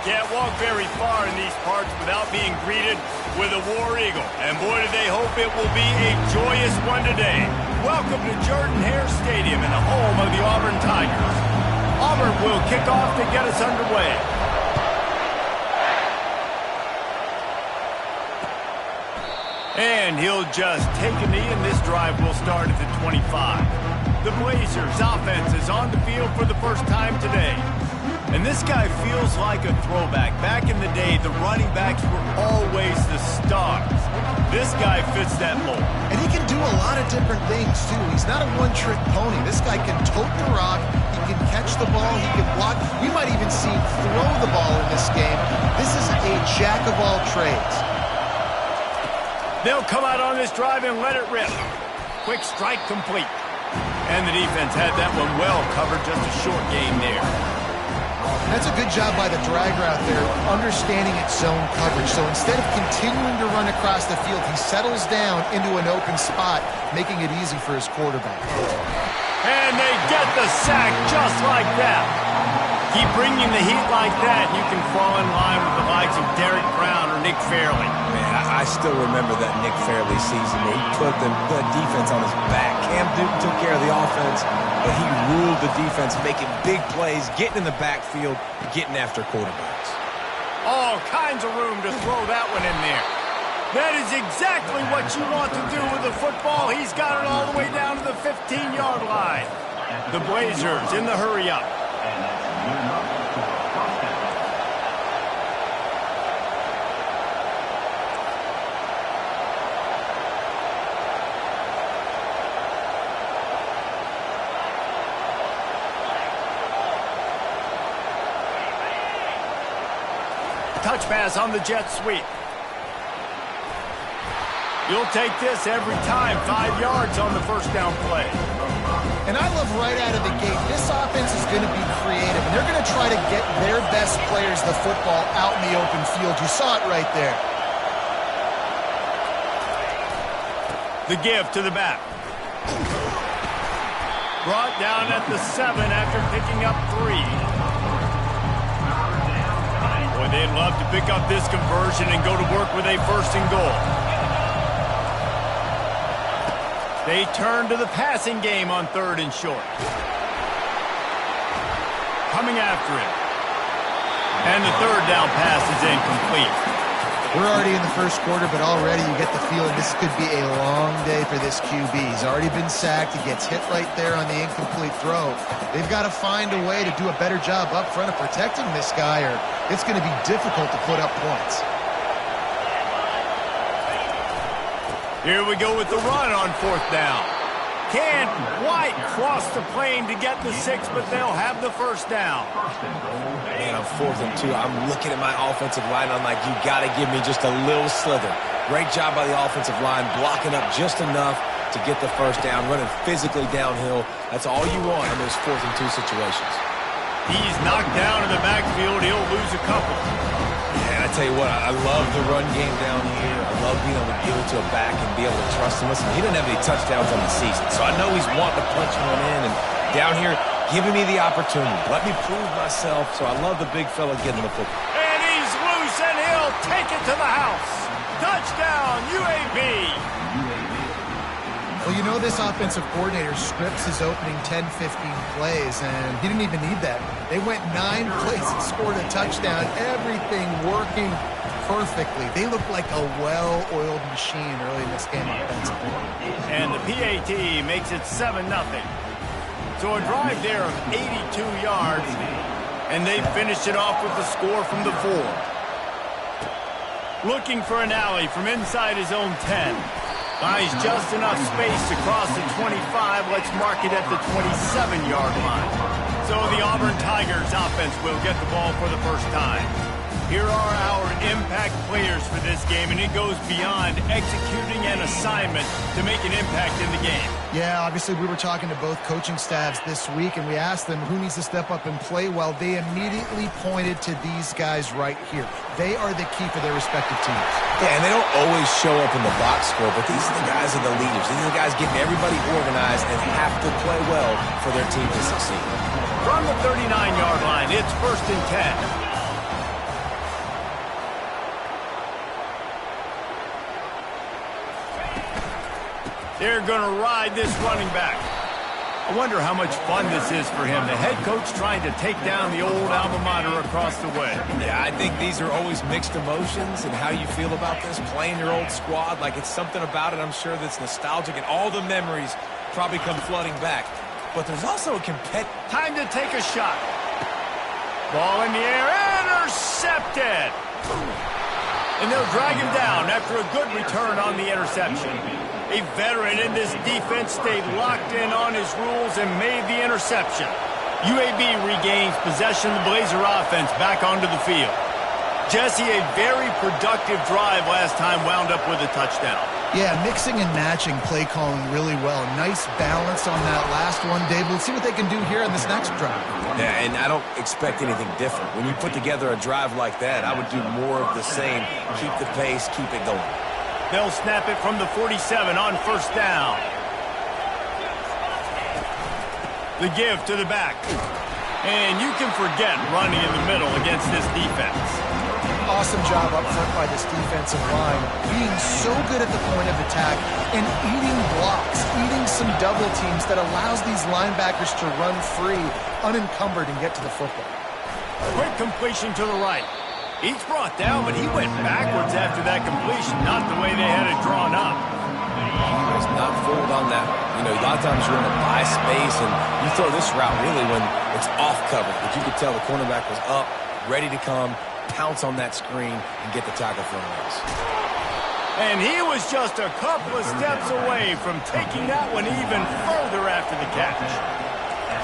can't walk very far in these parts without being greeted with a War Eagle. And boy, do they hope it will be a joyous one today. Welcome to Jordan-Hare Stadium and the home of the Auburn Tigers. Auburn will kick off to get us underway. And he'll just take a knee, and this drive will start at the 25. The Blazers' offense is on the field for the first time today. And this guy feels like a throwback. Back in the day, the running backs were always the stars. This guy fits that mold. And he can do a lot of different things, too. He's not a one-trick pony. This guy can tote the rock. He can catch the ball. He can block. We might even see him throw the ball in this game. This is a jack of all trades. They'll come out on this drive and let it rip. Quick strike complete. And the defense had that one well covered, just a short game there. That's a good job by the dragger out there, understanding its zone coverage. So instead of continuing to run across the field, he settles down into an open spot, making it easy for his quarterback. And they get the sack just like that. Keep bringing the heat like that, you can fall in line with the likes of Derek Brown or Nick Fairley. Man, I still remember that Nick Fairley season where he put the defense on his back. Cam Newton took care of the offense, but he ruled the defense, making big plays, getting in the backfield, getting after quarterbacks. All kinds of room to throw that one in there. That is exactly what you want to do with the football. He's got it all the way down to the 15-yard line. The Blazers in the hurry-up. Touch pass on the jet sweep. You'll take this every time. 5 yards on the first down play. And I love right out of the gate, this offense is going to be creative, and they're going to try to get their best players the football out in the open field. You saw it right there. The give to the back. Brought down at the 7 after picking up 3. Boy, they'd love to pick up this conversion and go to work with a 1st and goal. They turn to the passing game on 3rd and short. Coming after it. And the 3rd down pass is incomplete. We're already in the first quarter, but already you get the feeling this could be a long day for this QB. He's already been sacked. He gets hit right there on the incomplete throw. They've got to find a way to do a better job up front of protecting this guy, or it's going to be difficult to put up points. Here we go with the run on 4th down. Can't quite cross the plane to get the 6, but they'll have the 1st down. Man, on 4th and 2, I'm looking at my offensive line. I'm like, you got to give me just a little slither. Great job by the offensive line, blocking up just enough to get the 1st down, running physically downhill. That's all you want in those 4th and 2 situations. He's knocked down in the backfield. He'll lose a couple. And I tell you what, I love the run game down here. I love being able to give it to a back and be able to trust him. Listen, he didn't have any touchdowns on the season, so I know he's wanting to punch one in. And down here, giving me the opportunity. Let me prove myself, so I love the big fella getting the football. And he's loose, and he'll take it to the house. Touchdown, UAB. Well, you know this offensive coordinator scripts his opening 10, 15 plays, and he didn't even need that. They went 9 plays and scored a touchdown, everything working perfectly. They look like a well-oiled machine early in this game offensively. And the PAT makes it 7-0. So a drive there of 82 yards, and they finished it off with the score from the 4. Looking for an alley from inside his own 10. Finds just enough space to cross the 25. Let's mark it at the 27-yard line. So the Auburn Tigers offense will get the ball for the first time. Here are our impact players for this game, and it goes beyond executing an assignment to make an impact in the game. Yeah, obviously we were talking to both coaching staffs this week, and we asked them who needs to step up and play well. They immediately pointed to these guys right here. They are the key for their respective teams. Yeah, and they don't always show up in the box score, but these are the guys that are the leaders. These are the guys getting everybody organized and have to play well for their team to succeed. From the 39-yard line, it's 1st and 10. They're going to ride this running back. I wonder how much fun this is for him. The head coach trying to take down the old alma mater across the way. Yeah, I think these are always mixed emotions and how you feel about this, playing your old squad. Like, it's something about it, I'm sure, that's nostalgic, and all the memories probably come flooding back. But there's also a time to take a shot. Ball in the air, intercepted. And they'll drag him down after a good return on the interception. A veteran in this defense stayed locked in on his rules and made the interception. UAB regains possession of the Blazer offense back onto the field. Jesse, a very productive drive last time wound up with a touchdown. Yeah, mixing and matching play calling really well. Nice balance on that last one, Dave. We'll see what they can do here on this next drive. Yeah, and I don't expect anything different. When you put together a drive like that, I would do more of the same. Keep the pace, keep it going. They'll snap it from the 47 on first down. The give to the back. And you can forget running in the middle against this defense. Awesome job up front by this defensive line, being so good at the point of attack and eating blocks, eating some double teams that allows these linebackers to run free, unencumbered, and get to the football. Quick completion to the right. Each brought down, but he went backwards after that completion, not the way they had it drawn up. He was not fooled on that. You know, a lot of times you're in a buy space, and you throw this route really when it's off cover. But you could tell the cornerback was up, ready to come, pounce on that screen, and get the tackle for a loss. And he was just a couple of steps away from taking that one even further after the catch.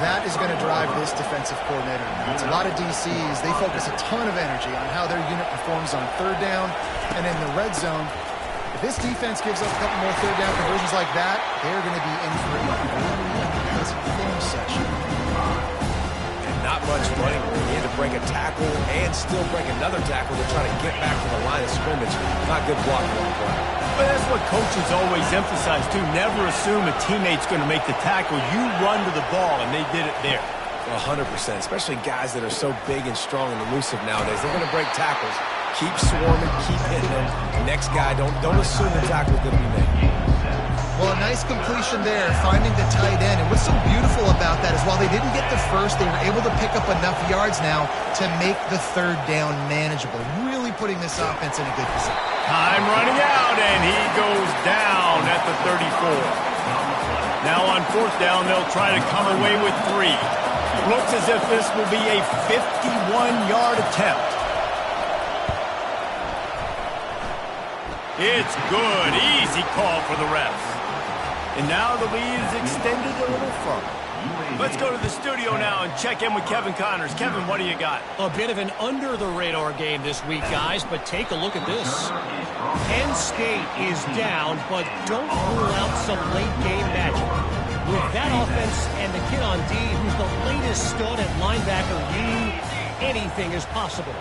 That is going to drive this defensive coordinator. It's a lot of DCs. They focus a ton of energy on how their unit performs on third down and in the red zone. If this defense gives up a couple more third down conversions like that, they're going to be in for a really film session. And not much running room. He had to break a tackle and still break another tackle to try to get back to the line of scrimmage. Not good blocking on the play. But that's what coaches always emphasize, too. Never assume a teammate's going to make the tackle. You run to the ball, and they did it there. 100%, especially guys that are so big and strong and elusive nowadays. They're going to break tackles. Keep swarming, keep hitting them. Next guy, don't assume the tackle's going to be made. Well, a nice completion there, finding the tight end. And what's so beautiful about that is while they didn't get the first, they were able to pick up enough yards now to make the third down manageable. Really putting this offense in a good position. Time running out, and he goes down at the 34. Now on fourth down, they'll try to come away with 3. Looks as if this will be a 51-yard attempt. It's good. Easy call for the refs. And now the lead is extended a little further. Let's go to the studio now and check in with Kevin Connors. Kevin, what do you got? A bit of an under-the-radar game this week, guys, but take a look at this. Penn State is down, but don't rule out some late-game magic. With that offense and the kid on D, who's the latest stud at linebacker, anything is possible.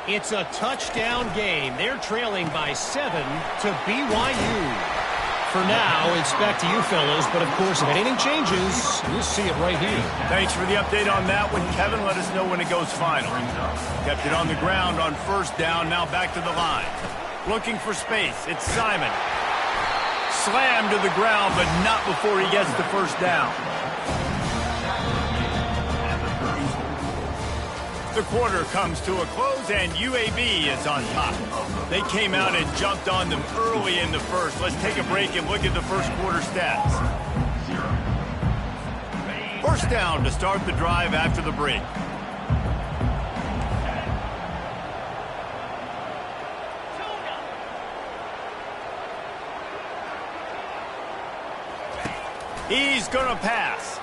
It's a touchdown game. They're trailing by 7 to BYU. For now, it's back to you fellows, but of course, if anything changes, you'll see it right here. Thanks for the update on that one, Kevin. Let us know when it goes final. Kept it on the ground on first down, now back to the line. Looking for space, it's Simon. Slammed to the ground, but not before he gets the first down. The quarter comes to a close, and UAB is on top. They came out and jumped on them early in the first. Let's take a break and look at the first quarter stats. First down to start the drive after the break. He's going to pass.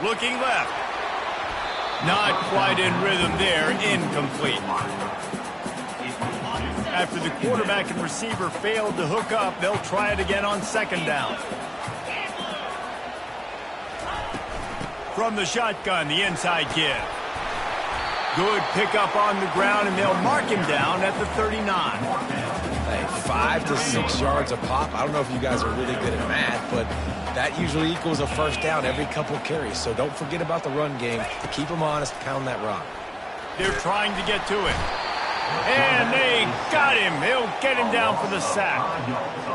Looking left. Not quite in rhythm there. Incomplete. After the quarterback and receiver failed to hook up, they'll try it again on second down. From the shotgun, the inside give. Good pickup on the ground, and they'll mark him down at the 39. Hey, 5 to 6 yards a pop. I don't know if you guys are really good at math, but that usually equals a first down every couple carries. So don't forget about the run game. Keep them honest, pound that rock. They're trying to get to it. And they got him. They'll get him down for the sack.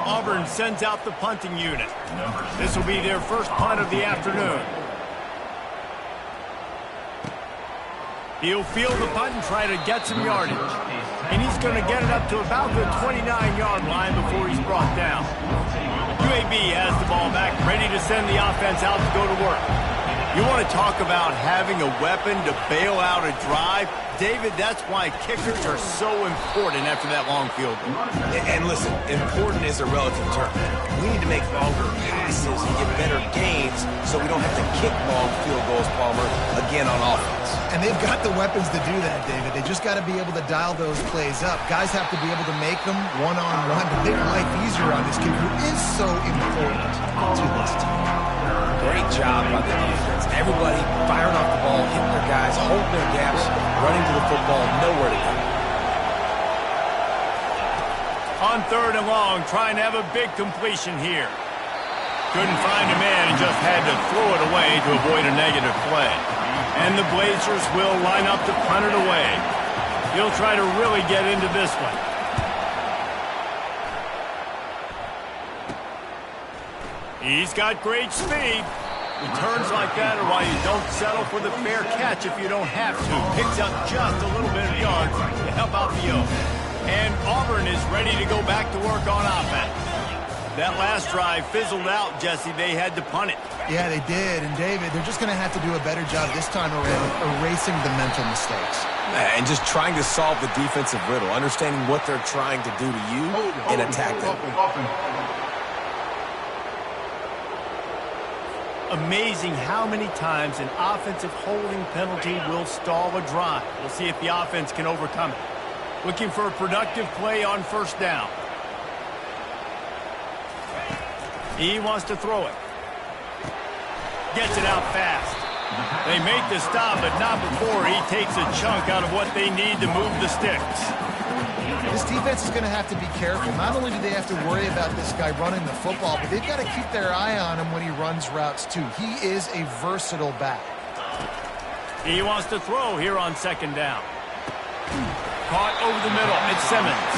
Auburn sends out the punting unit. This will be their first punt of the afternoon. He'll field the punt and try to get some yardage. And he's going to get it up to about the 29-yard line before he's brought down. UAB has the ball back, ready to send the offense out to go to work. You want to talk about having a weapon to bail out a drive? David, that's why kickers are so important after that long field goal. And listen, important is a relative term. We need to make longer passes and get better gains so we don't have to kick long field goals, Palmer, again on offense. And they've got the weapons to do that, David. They just got to be able to dial those plays up. Guys have to be able to make them one-on-one to make life easier on this kid who is so important to this team. Great job by the defense. Everybody firing off the ball, hitting their guys, holding their gaps, running to the football, nowhere to go. On 3rd and long, trying to have a big completion here. Couldn't find a man and just had to throw it away to avoid a negative play. And the Blazers will line up to punt it away. He'll try to really get into this one. He's got great speed. Returns like that are why you don't settle for the fair catch if you don't have to. Picks up just a little bit of yards to help out the Oaks. And Auburn is ready to go back to work on offense. That last drive fizzled out, Jesse. They had to punt it. Yeah, they did. And, David, they're just going to have to do a better job this time around erasing the mental mistakes. And just trying to solve the defensive riddle, understanding what they're trying to do to you and attack them. Amazing how many times an offensive holding penalty will stall a drive. We'll see if the offense can overcome it. Looking for a productive play on 1st down. He wants to throw it. Gets it out fast. They make the stop, but not before he takes a chunk out of what they need to move the sticks. This defense is going to have to be careful. Not only do they have to worry about this guy running the football, but they've got to keep their eye on him when he runs routes, too. He is a versatile back. He wants to throw here on 2nd down. Caught over the middle. It's Simmons.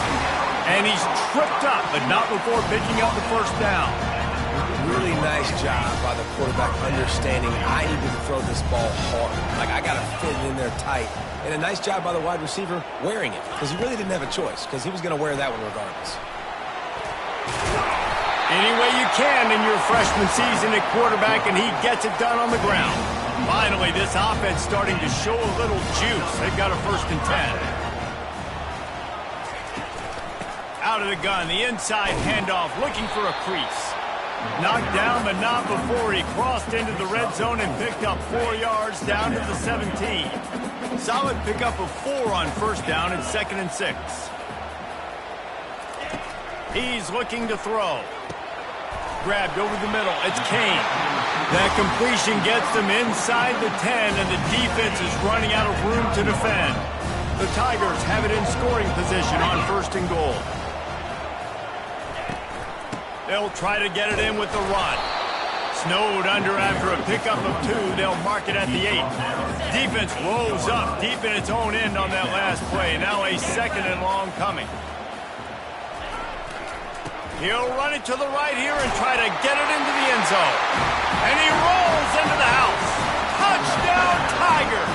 And he's tripped up, but not before picking up the 1st down. Really nice job by the quarterback understanding I need to throw this ball hard. Like, I got to fit it in there tight. And a nice job by the wide receiver wearing it, because he really didn't have a choice, because he was going to wear that one regardless. Any way you can in your freshman season at quarterback, and he gets it done on the ground. Finally, this offense starting to show a little juice. They've got a 1st and 10. Out of the gun, the inside handoff, looking for a crease. Knocked down, but not before he crossed into the red zone and picked up 4 yards down to the 17. Solid pickup of 4 on 1st down and 2nd and 6. He's looking to throw. Grabbed over the middle. It's Kane. That completion gets them inside the 10, and the defense is running out of room to defend. The Tigers have it in scoring position on 1st and goal. They'll try to get it in with the run. Snowed under after a pickup of 2. They'll mark it at the 8. Defense rolls up deep in its own end on that last play. Now a 2nd and long coming. He'll run it to the right here and try to get it into the end zone. And he rolls into the house. Touchdown, Tigers!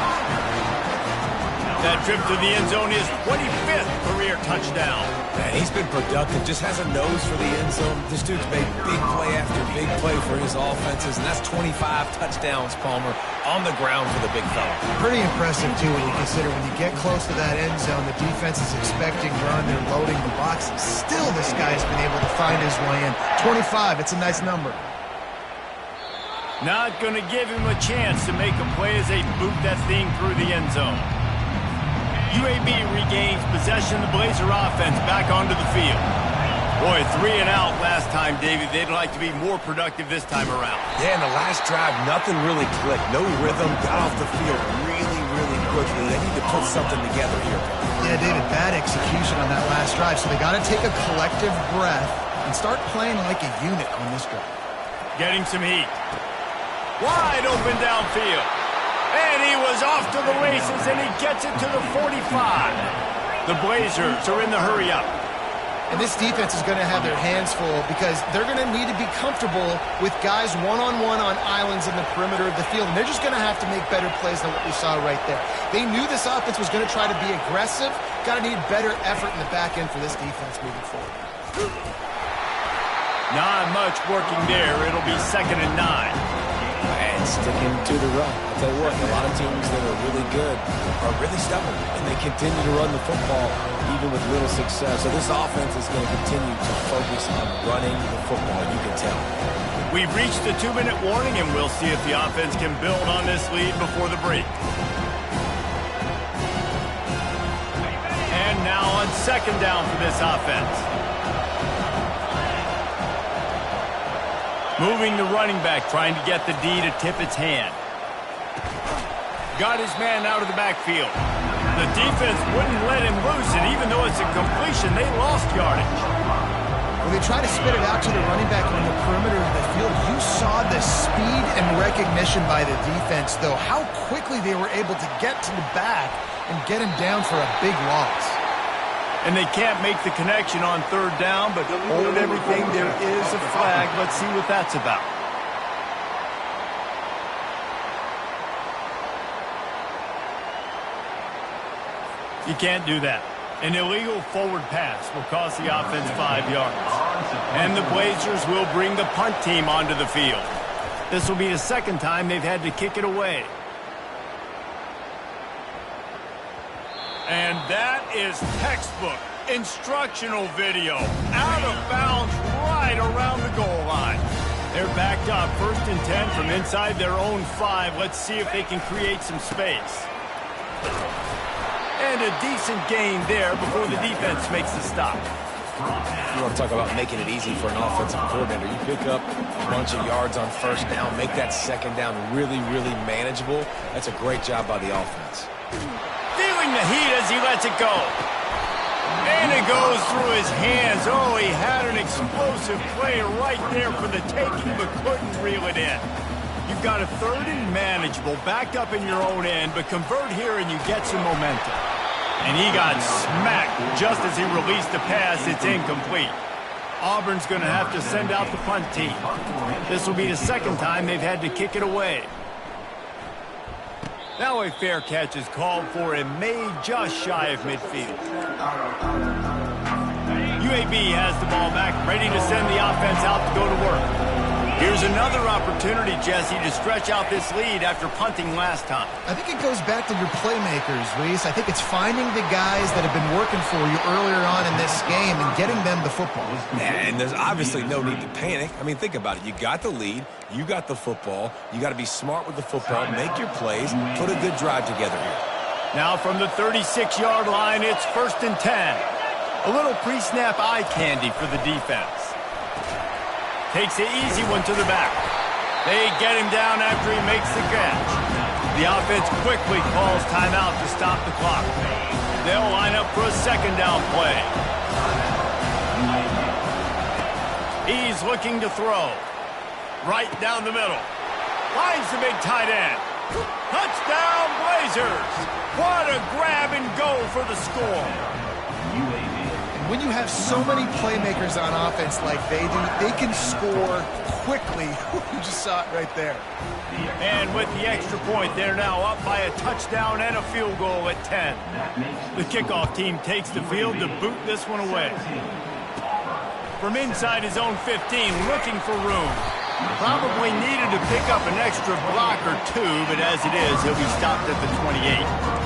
That trip to the end zone is 25th career touchdown. Man, he's been productive, just has a nose for the end zone. This dude's made big play after big play for his offenses, and that's 25 touchdowns, Palmer, on the ground for the big fella. Pretty impressive, too, when you consider when you get close to that end zone, the defense is expecting run, they're loading the box. Still, this guy's been able to find his way in. 25, it's a nice number. Not going to give him a chance to make a play as they boot that thing through the end zone. UAB regains possession of the Blazer offense back onto the field. Boy, 3 and out last time, David. They'd like to be more productive this time around. Yeah, in the last drive, nothing really clicked. No rhythm, got off the field really, really quickly. They need to put something together here. Yeah, David, bad execution on that last drive, so they got to take a collective breath and start playing like a unit on this drive. Getting some heat. Wide open downfield. And he was off to the races, and he gets it to the 45. The Blazers are in the hurry-up. And this defense is going to have their hands full because they're going to need to be comfortable with guys one-on-one on islands in the perimeter of the field. And they're just going to have to make better plays than what we saw right there. They knew this offense was going to try to be aggressive. Got to need better effort in the back end for this defense moving forward. Not much working there. It'll be 2nd and 9. And sticking to the run. I'll tell you what, a lot of teams that are really good are really stubborn, and they continue to run the football even with little success. So this offense is going to continue to focus on running the football, you can tell. We've reached the 2-minute warning, and we'll see if the offense can build on this lead before the break. And now on 2nd down for this offense. Moving the running back, trying to get the D to tip its hand. Got his man out of the backfield. The defense wouldn't let him loose, and even though it's a completion, they lost yardage. When they try to spit it out to the running back on the perimeter of the field, you saw the speed and recognition by the defense, though, how quickly they were able to get to the back and get him down for a big loss. And they can't make the connection on 3rd down, but hold everything. There is a flag. Let's see what that's about. You can't do that. An illegal forward pass will cost the offense 5 yards. And the Blazers will bring the punt team onto the field. This will be the 2nd time they've had to kick it away. And that is textbook instructional video. Out of bounds right around the goal line. They're backed up 1st and 10 from inside their own 5. Let's see if they can create some space. And a decent gain there before the defense makes the stop. You want to talk about making it easy for an offensive coordinator. You pick up a bunch of yards on 1st down, make that 2nd down really, really manageable. That's a great job by the offense. Feeling the heat as he lets it go. And it goes through his hands. Oh, he had an explosive play right there for the taking, but couldn't reel it in. You've got a 3rd and manageable, backed up in your own end, but convert here and you get some momentum. And he got smacked just as he released the pass. It's incomplete. Auburn's going to have to send out the punt team. This will be the 2nd time they've had to kick it away. Now a fair catch is called for and made just shy of midfield. UAB has the ball back, ready to send the offense out to go to work. Here's another opportunity, Jesse, to stretch out this lead after punting last time. I think it goes back to your playmakers, Reese. I think it's finding the guys that have been working for you earlier on in this game and getting them the football. And there's obviously no need to panic. I mean, think about it. You got the lead. You got the football. You got to be smart with the football. Make your plays. Put a good drive together here. Now from the 36-yard line, it's 1st and 10. A little pre-snap eye candy for the defense. Takes the easy one to the back. They get him down after he makes the catch. The offense quickly calls timeout to stop the clock. They'll line up for a 2nd down play. He's looking to throw. Right down the middle. Finds the big tight end. Touchdown Blazers! What a grab and go for the score. When you have so many playmakers on offense like they do, they can score quickly. You just saw it right there. And with the extra point, they're now up by a touchdown and a field goal at 10. The kickoff team takes the field to boot this one away. From inside his own 15, looking for room. Probably needed to pick up an extra block or 2, but as it is, he'll be stopped at the 28.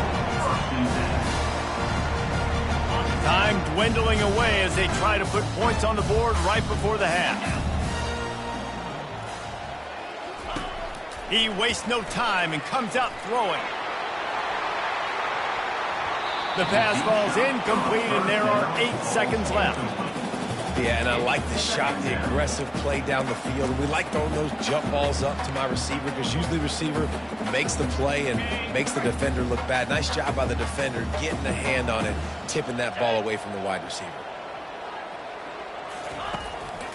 Time dwindling away as they try to put points on the board right before the half. He wastes no time and comes out throwing. The pass falls incomplete, and there are 8 seconds left. Yeah, and I like the shot, the aggressive play down the field. We like throwing those jump balls up to my receiver because usually the receiver makes the play and makes the defender look bad. Nice job by the defender getting a hand on it, tipping that ball away from the wide receiver.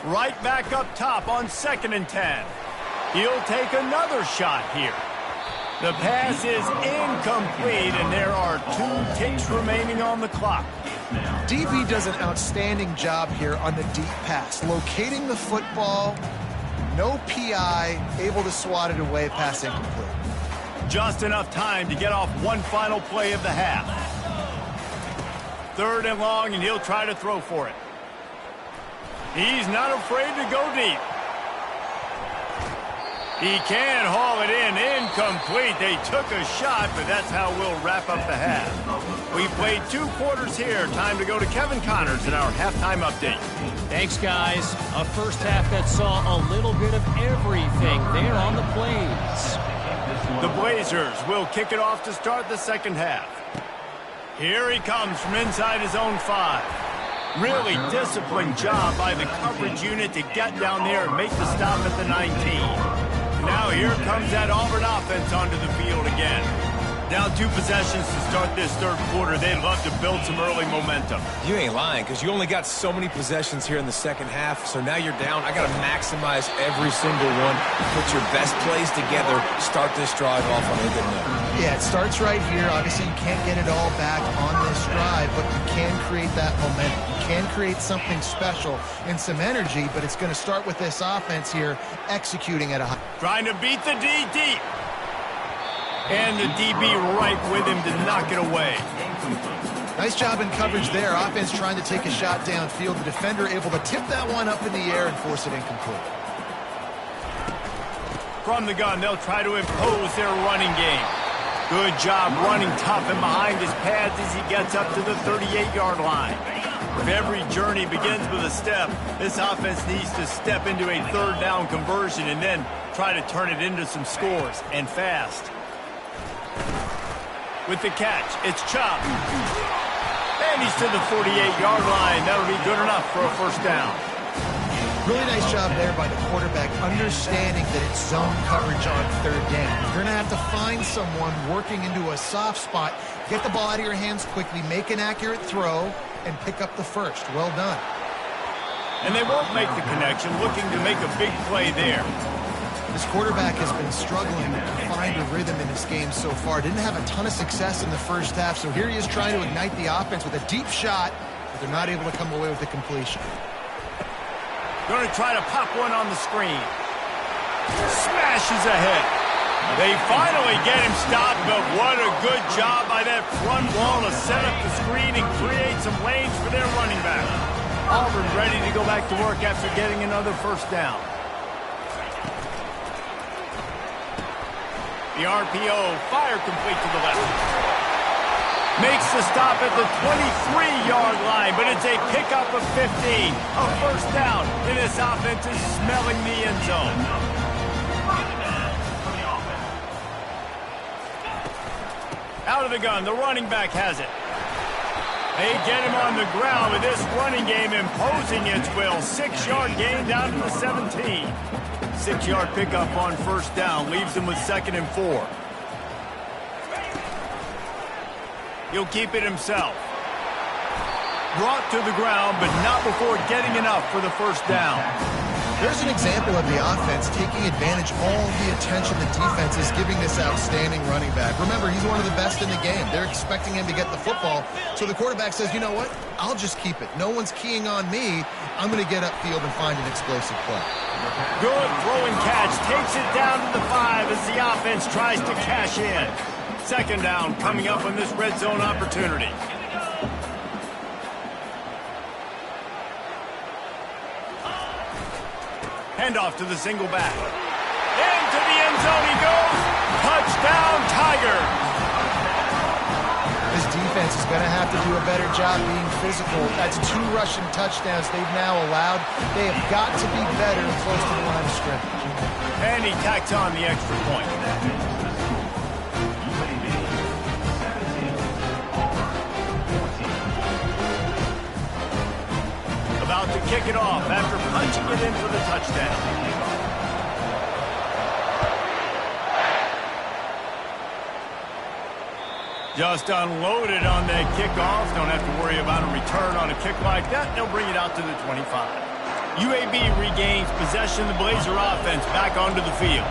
Right back up top on 2nd and 10. He'll take another shot here. The pass is incomplete, and there are 2 ticks remaining on the clock. DB does an outstanding job here on the deep pass, locating the football, no PI, able to swat it away, pass incomplete. Just enough time to get off one final play of the half. 3rd and long, and he'll try to throw for it. He's not afraid to go deep. He can haul it in. Incomplete. They took a shot, but that's how we'll wrap up the half. We played 2 quarters here. Time to go to Kevin Connors in our halftime update. Thanks, guys. A first half that saw a little bit of everything there on the Plains. The Blazers will kick it off to start the second half. Here he comes from inside his own 5. Really disciplined job by the coverage unit to get down there and make the stop at the 19. Now here comes that Auburn offense onto the field again. Down 2 possessions to start this 3rd quarter. They'd love to build some early momentum. You ain't lying, because you only got so many possessions here in the second half, so now you're down. I got to maximize every single one. Put your best plays together. Start this drive off on a good note. Yeah, it starts right here. Obviously, you can't get it all back on this drive, but you can create that momentum. You can create something special and some energy, but it's going to start with this offense here executing at a high. Trying to beat the D deep. And the DB right with him to knock it away. Nice job in coverage there. Offense trying to take a shot downfield. The defender able to tip that one up in the air and force it incomplete. From the gun, they'll try to impose their running game. Good job running tough and behind his pads as he gets up to the 38-yard line. If every journey begins with a step, this offense needs to step into a 3rd down conversion and then try to turn it into some scores, and fast. With the catch, it's Ncaa. And he's to the 48-yard line. That'll be good enough for a 1st down. Really nice job there by the quarterback, understanding that it's zone coverage on 3rd down. You're going to have to find someone working into a soft spot, get the ball out of your hands quickly, make an accurate throw, and pick up the 1st. Well done. And they won't make the connection, looking to make a big play there. This quarterback has been struggling to find a rhythm in this game so far. Didn't have a ton of success in the first half, so here he is trying to ignite the offense with a deep shot, but they're not able to come away with the completion. Going to try to pop one on the screen. Smashes ahead. They finally get him stopped, but what a good job by that front wall to set up the screen and create some lanes for their running back. Auburn ready to go back to work after getting another 1st down. The RPO, fire complete to the left. Makes the stop at the 23-yard line, but it's a pickup of 15. A 1st down, and this offense is smelling the end zone. Out of the gun, the running back has it. They get him on the ground with this running game imposing its will. 6-yard gain down to the 17. 6-yard pickup on 1st down, leaves him with 2nd and 4. He'll keep it himself. Brought to the ground, but not before getting enough for the 1st down. There's an example of the offense taking advantage of all the attention the defense is giving this outstanding running back. Remember, he's one of the best in the game. They're expecting him to get the football, so the quarterback says, you know what? I'll just keep it. No one's keying on me. I'm going to get upfield and find an explosive play. Good throwing catch. Takes it down to the 5 as the offense tries to cash in. 2nd down coming up on this red zone opportunity. Handoff to the single back. Into the end zone he goes. Touchdown, Tigers. This defense is going to have to do a better job being physical. That's 2 rushing touchdowns they've now allowed. They have got to be better close to the line of scrimmage. And he tacks on the extra point. About to kick it off after punching it in for the touchdown. Just unloaded on that kickoff. Don't have to worry about a return on a kick like that. They'll bring it out to the 25. UAB regains possession of the Blazer offense back onto the field.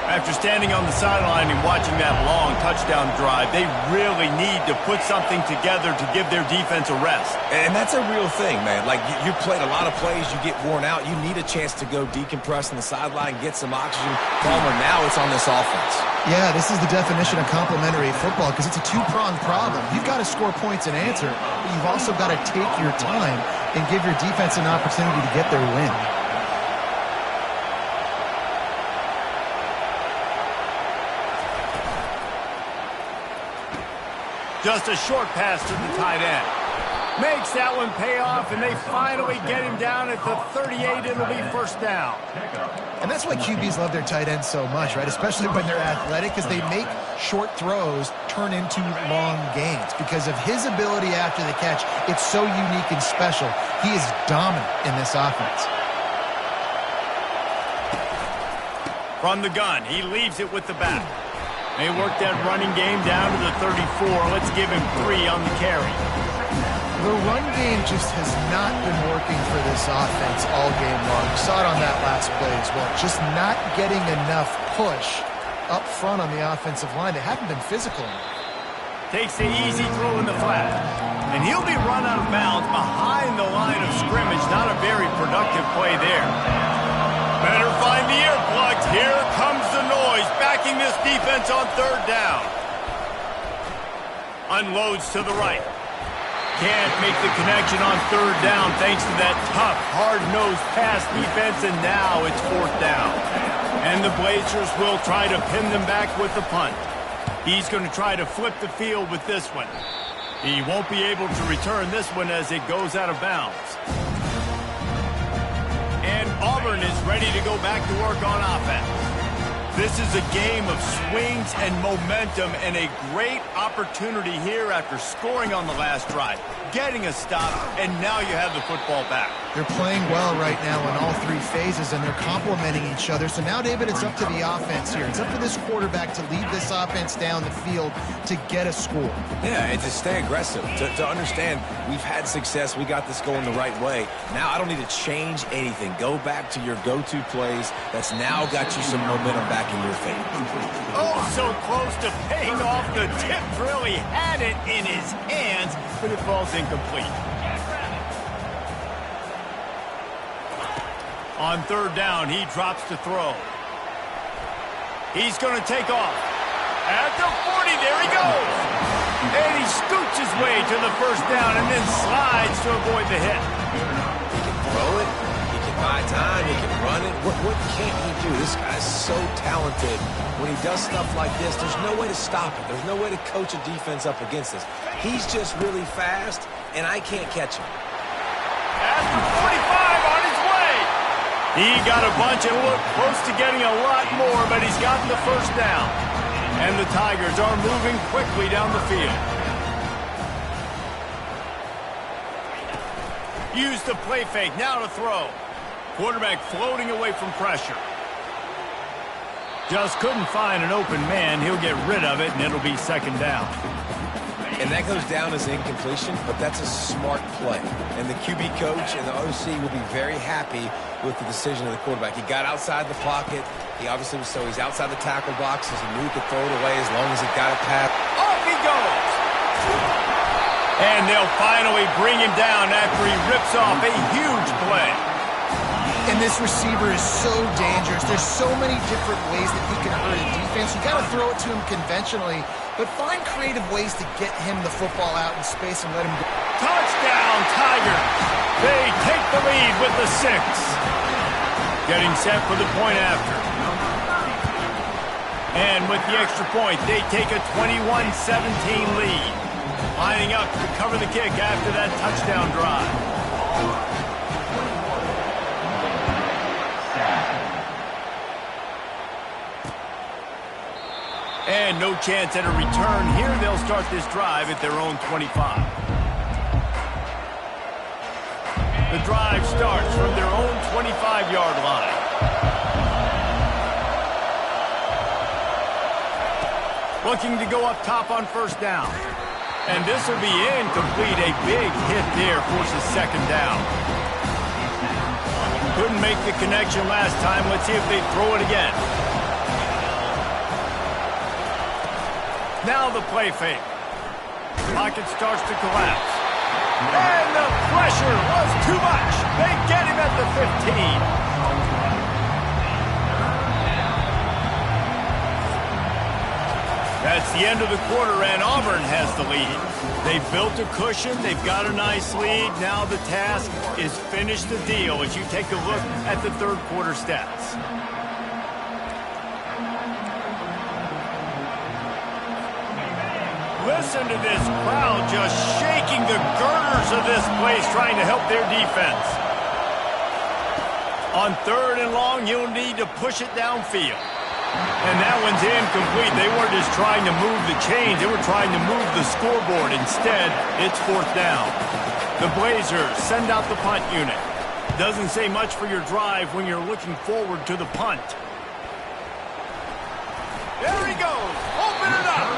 After standing on the sideline and watching that long touchdown drive, they really need to put something together to give their defense a rest. And that's a real thing, man. Like, you played a lot of plays, you get worn out. You need a chance to go decompress on the sideline, get some oxygen. Palmer, now it's on this offense. Yeah, this is the definition of complementary football because it's a two-pronged problem. You've got to score points and answer, but you've also got to take your time and give your defense an opportunity to get their win. Just a short pass to the tight end. Makes that one pay off, and they finally get him down at the 38. It'll be first down. And that's why QBs love their tight ends so much, right? Especially when they're athletic, because they make short throws turn into long gains. Because of his ability after the catch, it's so unique and special. He is dominant in this offense. From the gun, he leaves it with the back. They work that running game down to the 34. Let's give him 3 on the carry. The run game just has not been working for this offense all game long. You saw it on that last play as well. Just not getting enough push up front on the offensive line. They haven't been physical enough. Takes the easy throw in the flat. And he'll be run out of bounds behind the line of scrimmage. Not a very productive play there. Better find the earplugs. Here comes the noise, backing this defense on third down. Unloads to the right. Can't make the connection on third down thanks to that tough, hard-nosed pass defense, and now it's fourth down. And the Blazers will try to pin them back with the punt. He's going to try to flip the field with this one. He won't be able to return this one as it goes out of bounds. And Auburn is ready to go back to work on offense. This is a game of swings and momentum and a great opportunity here after scoring on the last drive, getting a stop, and now you have the football back. They're playing well right now in all 3 phases, and they're complementing each other. So now, David, it's up to the offense here. It's up to this quarterback to lead this offense down the field to get a score. Yeah, and to stay aggressive, to understand we've had success, we got this going the right way. Now I don't need to change anything. Go back to your go-to plays. That's now got you some momentum back in your favor. Oh, so close to paying off. The tip really had it in his hands, but it falls incomplete. On third down, he drops to throw. He's going to take off. At the 40, there he goes. And he scoots his way to the first down and then slides to avoid the hit. He can throw it. He can buy time. He can run it. What can't he do? This guy's so talented. When he does stuff like this, there's no way to stop it. There's no way to coach a defense up against this. He's just really fast, and I can't catch him. At the 45 on his way. He got a bunch and looked close to getting a lot more, but he's gotten the first down. And the Tigers are moving quickly down the field. Use the play fake, now to throw. Quarterback floating away from pressure. Just couldn't find an open man. He'll get rid of it, and it'll be second down. And that goes down as incompletion, but that's a smart play. And the QB coach and the OC will be very happy with the decision of the quarterback. He got outside the pocket. He obviously was, so he's outside the tackle box. He knew he could throw it away as long as he got it past. Off he goes! And they'll finally bring him down after he rips off a huge play. And this receiver is so dangerous. There's so many different ways that he can hurt a defense. You got to throw it to him conventionally, but find creative ways to get him the football out in space and let him go. Touchdown, Tigers! They take the lead with the 6. Getting set for the point after. And with the extra point, they take a 21-17 lead. Lining up to cover the kick after that touchdown drive. And no chance at a return here. They'll start this drive at their own 25. The drive starts from their own 25-yard line. Looking to go up top on first down. And this will be incomplete. A big hit there forces second down. Couldn't make the connection last time. Let's see if they throw it again. Now the play fake. Pocket starts to collapse. And the pressure was too much. They get him at the 15. That's the end of the quarter, and Auburn has the lead. They've built a cushion. They've got a nice lead. Now the task is finish the deal as you take a look at the third quarter stats. Listen to this crowd just shaking the girders of this place, trying to help their defense. On third and long, you'll need to push it downfield. And that one's incomplete. They weren't just trying to move the chains. They were trying to move the scoreboard. Instead, it's fourth down. The Blazers send out the punt unit. Doesn't say much for your drive when you're looking forward to the punt. There he goes. Open it up.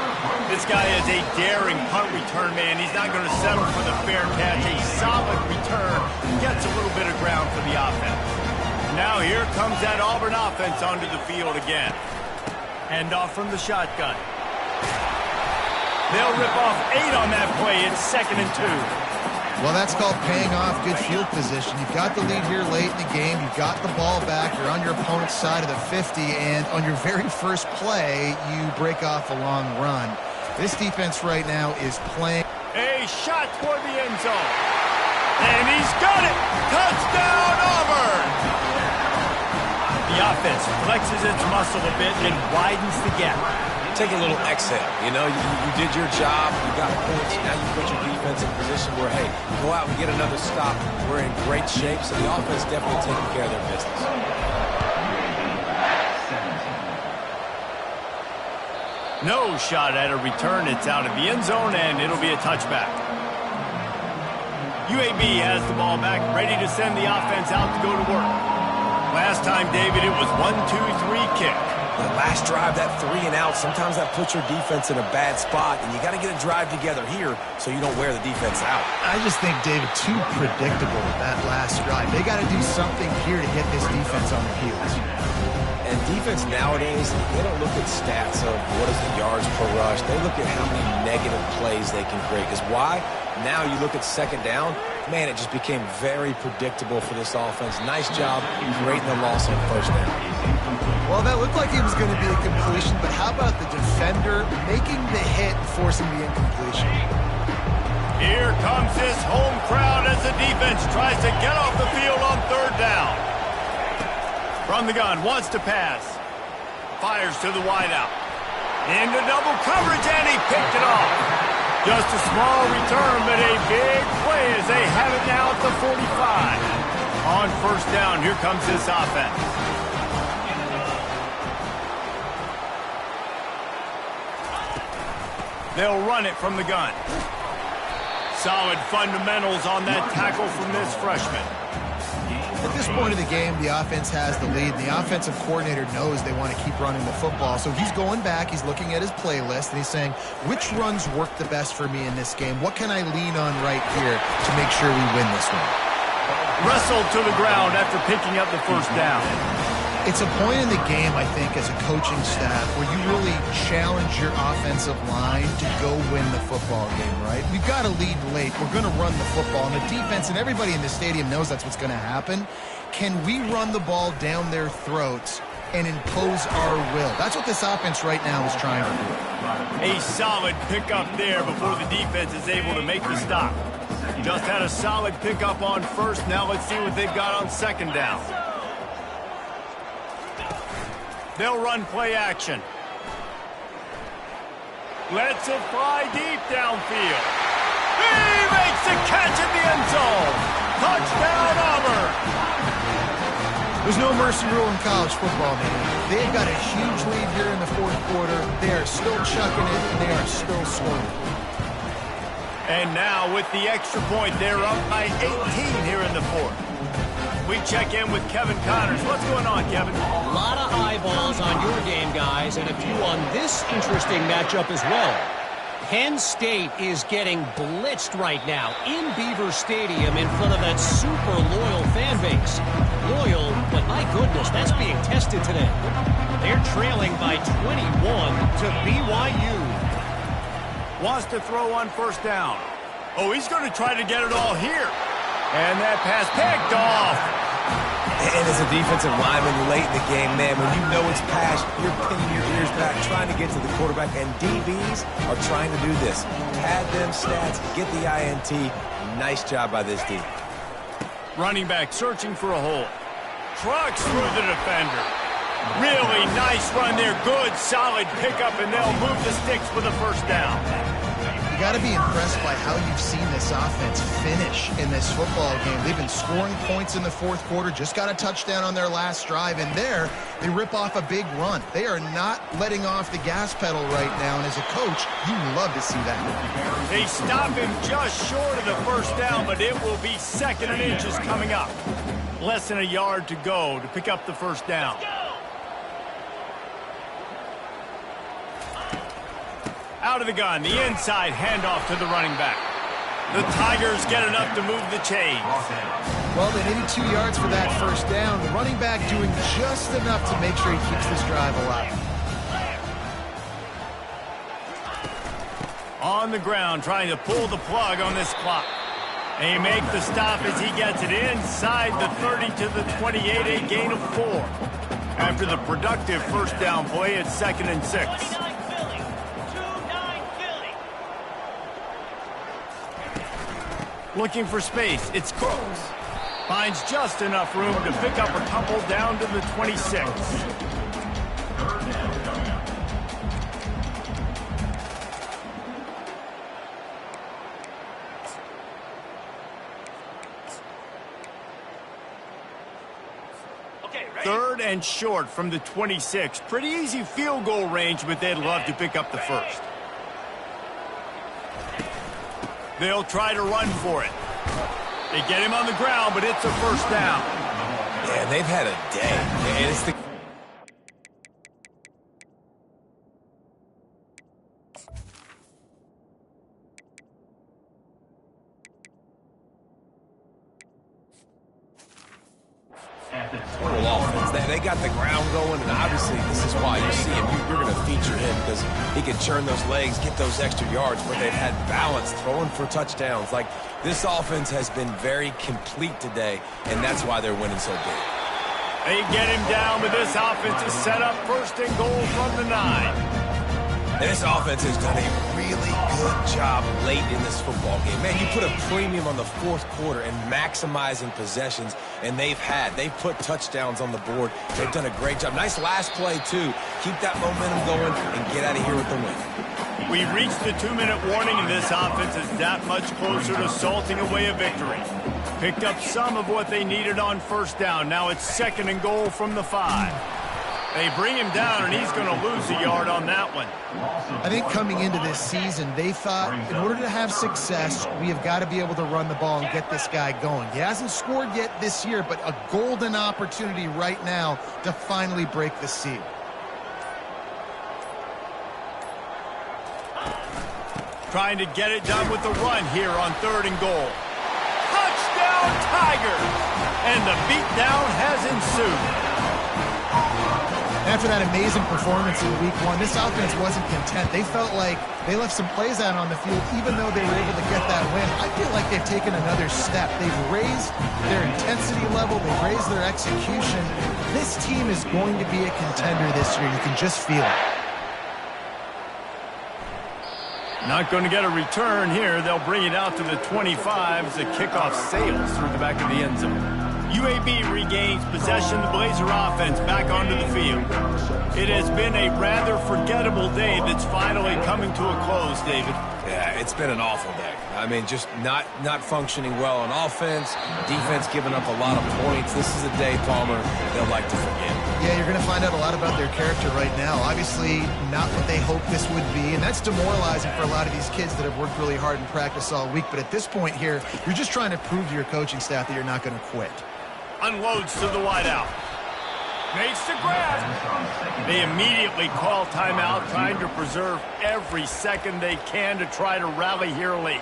This guy is a daring punt return man. He's not going to settle for the fair catch. A solid return. Gets a little bit of ground for the offense. Now here comes that Auburn offense onto the field again. Hand off from the shotgun. They'll rip off 8 on that play. It's 2nd and 2. Well, that's called paying off good field position. You've got the lead here late in the game. You've got the ball back. You're on your opponent's side of the 50, and on your very first play, you break off a long run. This defense right now is playing. A shot toward the end zone. And he's got it. Touchdown, Auburn. The offense flexes its muscle a bit and widens the gap. Take a little exhale. You know, you did your job. You got points. Now you put your defense in position where, hey, go out and get another stop. We're in great shape, so the offense definitely taking care of their business. No shot at a return. It's out of the end zone, and it'll be a touchback. UAB has the ball back, ready to send the offense out to go to work. Last time, David, it was 1-2-3 kick. The last drive, that 3 and out, sometimes that puts your defense in a bad spot, and you got to get a drive together here so you don't wear the defense out. I just think, David, too predictable that last drive. They got to do something here to get this defense on their heels. And defense nowadays, they don't look at stats of what is the yards per rush. They look at how many negative plays they can create. Because why? Now you look at second down, man, it just became very predictable for this offense. Nice job creating the loss on first down. Well, that looked like it was going to be a completion, but how about the defender making the hit and forcing the incompletion? Here comes this home crowd as the defense tries to get off the field on third down. From the gun, wants to pass. Fires to the wideout. Into double coverage, and he picked it off. Just a small return, but a big play as they have it now at the 45. On first down, here comes this offense. They'll run it from the gun. Solid fundamentals on that tackle from this freshman. At this point of the game, the offense has the lead, and the offensive coordinator knows they want to keep running the football. So he's going back, he's looking at his playlist, and he's saying, which runs work the best for me in this game? What can I lean on right here to make sure we win this one? Wrestled to the ground after picking up the first down. It's a point in the game, I think, as a coaching staff, where you really challenge your offensive line to go win the football game, right? We've got to lead late. We're going to run the football. And the defense and everybody in the stadium knows that's what's going to happen. Can we run the ball down their throats and impose our will? That's what this offense right now is trying to do. A solid pickup there before the defense is able to make the stop. Just had a solid pickup on first. Now let's see what they've got on second down. They'll run play action. Lets it fly deep downfield. He makes the catch in the end zone. Touchdown, Auburn. There's no mercy rule in college football, man. They've got a huge lead here in the fourth quarter. They are still chucking it, and they are still scoring. And now with the extra point, they're up by 18 here in the fourth. We check in with Kevin Connors. What's going on, Kevin? A lot of eyeballs on your game, guys, and a few on this interesting matchup as well. Penn State is getting blitzed right now in Beaver Stadium in front of that super loyal fan base. Loyal, but my goodness, that's being tested today. They're trailing by 21 to BYU. Wants to throw on first down. Oh, he's going to try to get it all here. And that pass picked off. And as a defensive lineman late in the game, man, when you know it's pass, you're pinning your ears back, trying to get to the quarterback, and DBs are trying to do this. Pad them stats, get the INT. Nice job by this D. Running back searching for a hole. Trucks through the defender. Really nice run there. Good, solid pickup, and they'll move the sticks with a first down. You got to be impressed by how you've seen this offense finish in this football game. They've been scoring points in the fourth quarter, just got a touchdown on their last drive, and there they rip off a big run. They are not letting off the gas pedal right now, and as a coach, you love to see that. They stop him just short of the first down, but it will be 2nd and inches coming up. Less than a yard to go to pick up the first down. Out of the gun, the inside handoff to the running back. The Tigers get enough to move the chains. Well, they needed 2 yards for that first down. The running back doing just enough to make sure he keeps this drive alive. On the ground, trying to pull the plug on this clock. They make the stop as he gets it inside the 30 to the 28, a gain of 4. After the productive first down play, it's 2nd and 6. Looking for space, it's Crooks. Finds just enough room to pick up a couple down to the 26. Third and short from the 26. Pretty easy field goal range, but they'd love to pick up the first. They'll try to run for it. They get him on the ground, but it's a first down. Yeah, they've had a day. And it's the... offense. They got the ground going, and obviously this is why you see him. You're going to feature him because he can churn those legs, get those extra yards, but they've had balance, throwing for touchdowns. Like, this offense has been very complete today, and that's why they're winning so big. They get him down, but this offense is set up 1st and goal from the 9. This offense has done a really good job late in this football game. Man, you put a premium on the fourth quarter and maximizing possessions, and they've put touchdowns on the board. They've done a great job. Nice last play, too. Keep that momentum going and get out of here with the win. We reached the 2-minute warning, and this offense is that much closer to salting away a victory. Picked up some of what they needed on first down. Now it's 2nd and goal from the 5. They bring him down, and he's going to lose a yard on that one. I think coming into this season, they thought in order to have success, we have got to be able to run the ball and get this guy going. He hasn't scored yet this year, but a golden opportunity right now to finally break the seal. Trying to get it done with the run here on 3rd and goal. Touchdown, Tigers! And the beatdown has ensued. After that amazing performance in week 1, this offense wasn't content. They felt like they left some plays out on the field, even though they were able to get that win. I feel like they've taken another step. They've raised their intensity level. They've raised their execution. This team is going to be a contender this year. You can just feel it. Not going to get a return here. They'll bring it out to the 25 as the kickoff sails through the back of the end zone. UAB regains possession. The Blazer offense back onto the field. It has been a rather forgettable day that's finally coming to a close, David. Yeah, it's been an awful day. I mean, just not functioning well on offense, defense giving up a lot of points. This is a day, Palmer, they'll like to forget. Yeah, you're going to find out a lot about their character right now. Obviously, not what they hoped this would be, and that's demoralizing for a lot of these kids that have worked really hard in practice all week. But at this point here, you're just trying to prove to your coaching staff that you're not going to quit. Unloads to the wideout. Makes the grab. They immediately call timeout, trying to preserve every second they can to try to rally here late.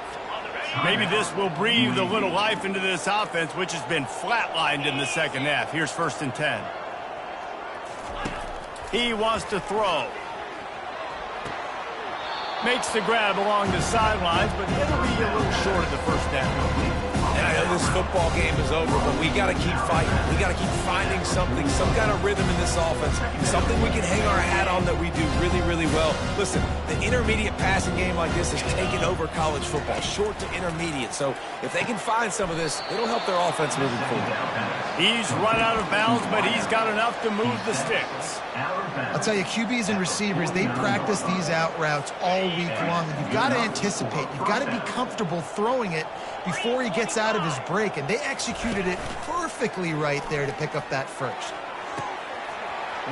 Maybe this will breathe a little life into this offense, which has been flatlined in the second half. Here's 1st and 10. He wants to throw. Makes the grab along the sidelines, but it'll be a little short of the first down. And I know this football game is over, but we got to keep fighting. We got to keep finding something, some kind of rhythm in this offense, something we can hang our hat on that we do really, really well. Listen, the intermediate passing game like this has taken over college football, short to intermediate. So if they can find some of this, it'll help their offense moving forward. He's run out of bounds, but he's got enough to move the sticks. I'll tell you, QBs and receivers, they practice these out routes all week long. And you've got to anticipate. You've got to be comfortable throwing it before he gets out of his break. And they executed it perfectly right there to pick up that first.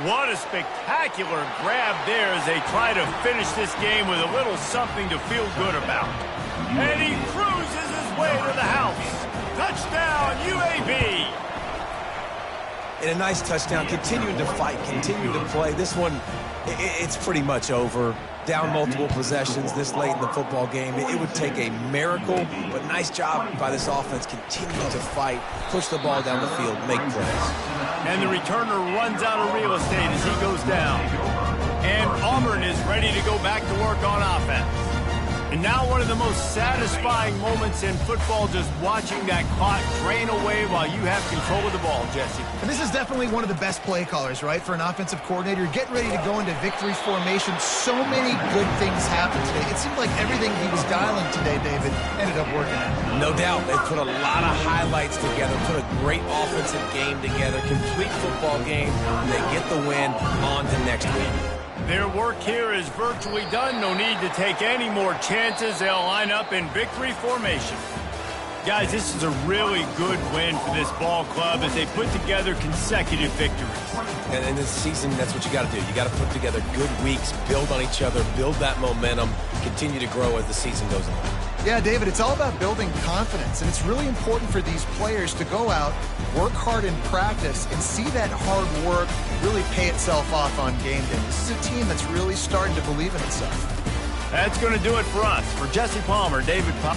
What a spectacular grab there as they try to finish this game with a little something to feel good about. And he cruises his way to the house. Touchdown, UAB. And a nice touchdown, continuing to fight, continuing to play. This one, it's pretty much over. Down multiple possessions this late in the football game. It would take a miracle, but nice job by this offense continuing to fight, push the ball down the field, make plays. And the returner runs out of real estate as he goes down. And Auburn is ready to go back to work on offense. And now one of the most satisfying moments in football, just watching that clock drain away while you have control of the ball, Jesse. And this is definitely one of the best play callers, right, for an offensive coordinator. Getting ready to go into victory formation. So many good things happened today. It seemed like everything he was dialing today, David, ended up working out. No doubt. They put a lot of highlights together, put a great offensive game together, complete football game, and they get the win on to next week. Their work here is virtually done. No need to take any more chances. They'll line up in victory formation. Guys, this is a really good win for this ball club as they put together consecutive victories. And in this season, that's what you got to do. You got to put together good weeks, build on each other, build that momentum, continue to grow as the season goes on. Yeah, David, it's all about building confidence, and it's really important for these players to go out, work hard in practice, and see that hard work really pay itself off on game day. This is a team that's really starting to believe in itself. That's going to do it for us. For Jesse Palmer, David Pop.